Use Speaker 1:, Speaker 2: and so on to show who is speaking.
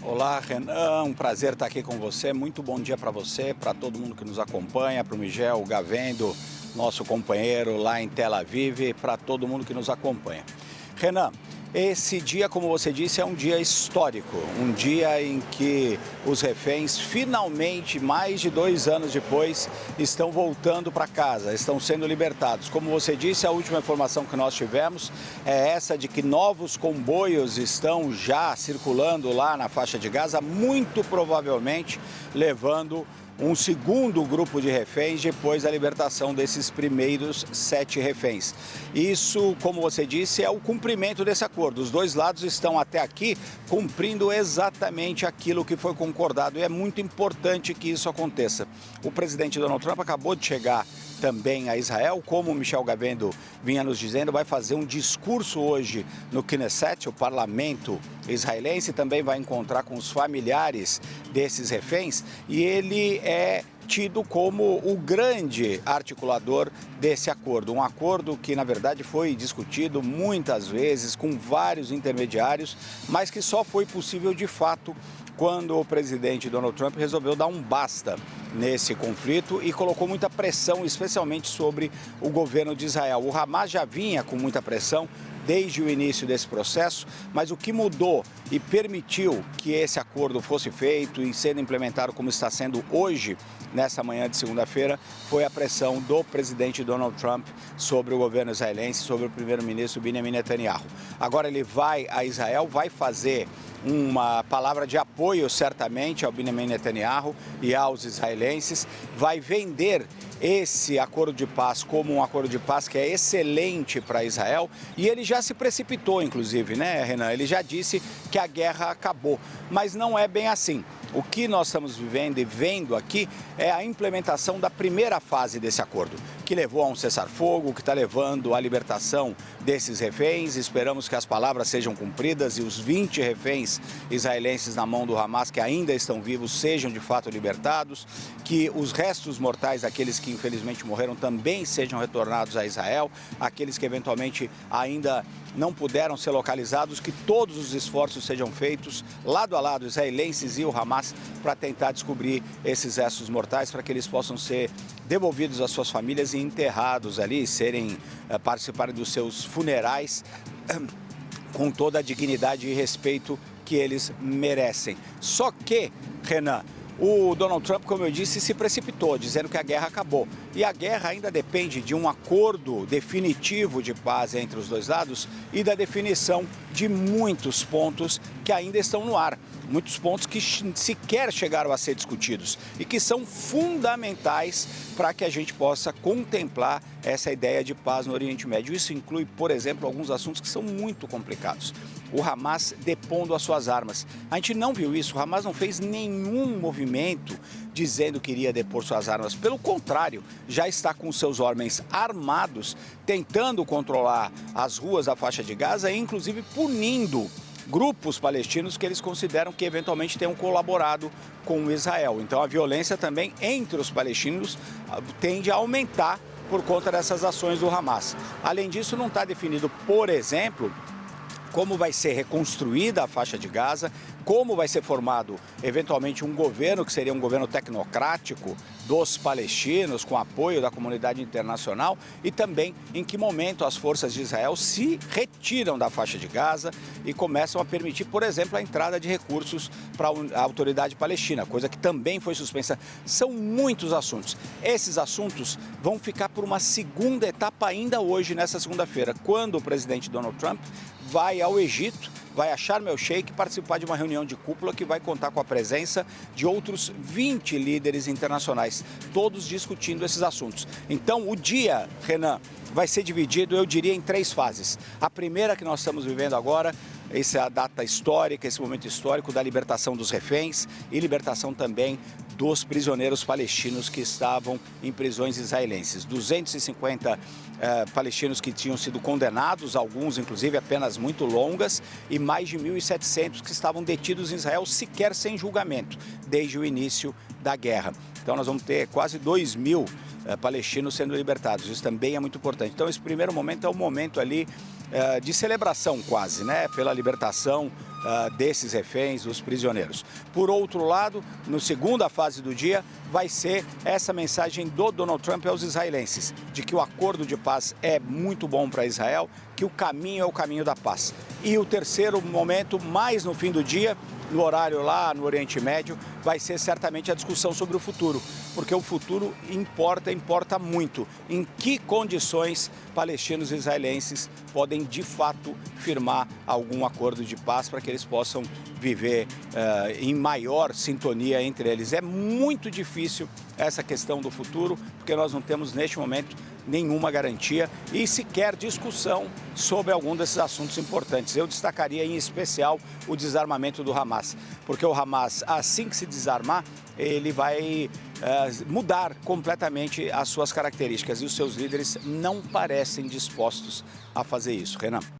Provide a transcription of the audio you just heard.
Speaker 1: Olá, Renan, um prazer estar aqui com você. Muito bom dia para você, para todo mundo que nos acompanha, para o Miguel Gavendo, nosso companheiro lá em Tel Aviv, para todo mundo que nos acompanha. Renan, esse dia, como você disse, é um dia histórico, um dia em que os reféns, finalmente, mais de 2 anos depois, estão voltando para casa, estão sendo libertados. Como você disse, a última informação que nós tivemos é essa de que novos comboios estão já circulando lá na faixa de Gaza, muito provavelmente levando um segundo grupo de reféns depois da libertação desses primeiros 7 reféns. Isso, como você disse, é o cumprimento desse acordo. Os dois lados estão até aqui cumprindo exatamente aquilo que foi concordado e é muito importante que isso aconteça. O presidente Donald Trump acabou de chegar também a Israel, como o Miguel Gavendo vinha nos dizendo, vai fazer um discurso hoje no Knesset, o parlamento israelense, também vai encontrar com os familiares desses reféns e ele é tido como o grande articulador desse acordo. Um acordo que, na verdade, foi discutido muitas vezes com vários intermediários, mas que só foi possível de fato quando o presidente Donald Trump resolveu dar um basta nesse conflito e colocou muita pressão, especialmente sobre o governo de Israel. O Hamas já vinha com muita pressão desde o início desse processo, mas o que mudou e permitiu que esse acordo fosse feito e sendo implementado como está sendo hoje, nessa manhã de segunda-feira, foi a pressão do presidente Donald Trump sobre o governo israelense, sobre o primeiro-ministro Benjamin Netanyahu. Agora ele vai a Israel, vai fazer uma palavra de apoio certamente ao Benjamin Netanyahu e aos israelenses, vai vender esse acordo de paz como um acordo de paz que é excelente para Israel e ele já se precipitou, inclusive, né, Renan? Ele já disse que a guerra acabou, mas não é bem assim. O que nós estamos vivendo e vendo aqui é a implementação da primeira fase desse acordo, que levou a um cessar-fogo, que está levando à libertação desses reféns. Esperamos que as palavras sejam cumpridas e os 20 reféns israelenses na mão do Hamas que ainda estão vivos sejam de fato libertados, que os restos mortais daqueles que infelizmente morreram também sejam retornados a Israel, aqueles que eventualmente ainda não puderam ser localizados, que todos os esforços sejam feitos lado a lado, israelenses e o Hamas, para tentar descobrir esses restos mortais, para que eles possam ser devolvidos às suas famílias e enterrados ali, participarem dos seus funerais com toda a dignidade e respeito que eles merecem. Só que, Renan, o Donald Trump, como eu disse, se precipitou, dizendo que a guerra acabou. E a guerra ainda depende de um acordo definitivo de paz entre os dois lados e da definição de muitos pontos que ainda estão no ar. Muitos pontos que sequer chegaram a ser discutidos e que são fundamentais para que a gente possa contemplar essa ideia de paz no Oriente Médio. Isso inclui, por exemplo, alguns assuntos que são muito complicados. O Hamas depondo as suas armas. A gente não viu isso, o Hamas não fez nenhum movimento dizendo que iria depor suas armas. Pelo contrário, já está com seus homens armados, tentando controlar as ruas da faixa de Gaza e inclusive punindo grupos palestinos que eles consideram que eventualmente tenham colaborado com Israel. Então a violência também entre os palestinos tende a aumentar por conta dessas ações do Hamas. Além disso, não está definido, por exemplo, como vai ser reconstruída a faixa de Gaza, como vai ser formado eventualmente um governo que seria um governo tecnocrático dos palestinos, com apoio da comunidade internacional, e também em que momento as forças de Israel se retiram da faixa de Gaza e começam a permitir, por exemplo, a entrada de recursos para a autoridade palestina, coisa que também foi suspensa. São muitos assuntos. Esses assuntos vão ficar por uma segunda etapa ainda hoje, nessa segunda-feira, quando o presidente Donald Trump vai ao Egito, vai a Sharm el-Sheikh participar de uma reunião de cúpula que vai contar com a presença de outros 20 líderes internacionais, todos discutindo esses assuntos. Então, o dia, Renan, vai ser dividido, eu diria, em 3 fases. A primeira que nós estamos vivendo agora, essa é a data histórica, esse momento histórico da libertação dos reféns e libertação também dos prisioneiros palestinos que estavam em prisões israelenses. 250 palestinos que tinham sido condenados, alguns inclusive a penas muito longas, e mais de 1.700 que estavam detidos em Israel sequer sem julgamento, desde o início da guerra. Então nós vamos ter quase 2.000 palestinos sendo libertados, isso também é muito importante. Então esse primeiro momento é um momento ali de celebração quase, né, pela libertação desses reféns, dos prisioneiros. Por outro lado, na segunda fase do dia, vai ser essa mensagem do Donald Trump aos israelenses, de que o acordo de paz é muito bom para Israel, que o caminho é o caminho da paz. E o terceiro momento, mais no fim do dia, no horário lá no Oriente Médio, vai ser certamente a discussão sobre o futuro, porque o futuro importa muito. Em que condições palestinos e israelenses podem, de fato, firmar algum acordo de paz para que eles possam viver em maior sintonia entre eles. É muito difícil essa questão do futuro, porque nós não temos, neste momento, nenhuma garantia e sequer discussão sobre algum desses assuntos importantes. Eu destacaria em especial o desarmamento do Hamas, porque o Hamas, assim que se desarmar, ele vai mudar completamente as suas características e os seus líderes não parecem dispostos a fazer isso. Renan.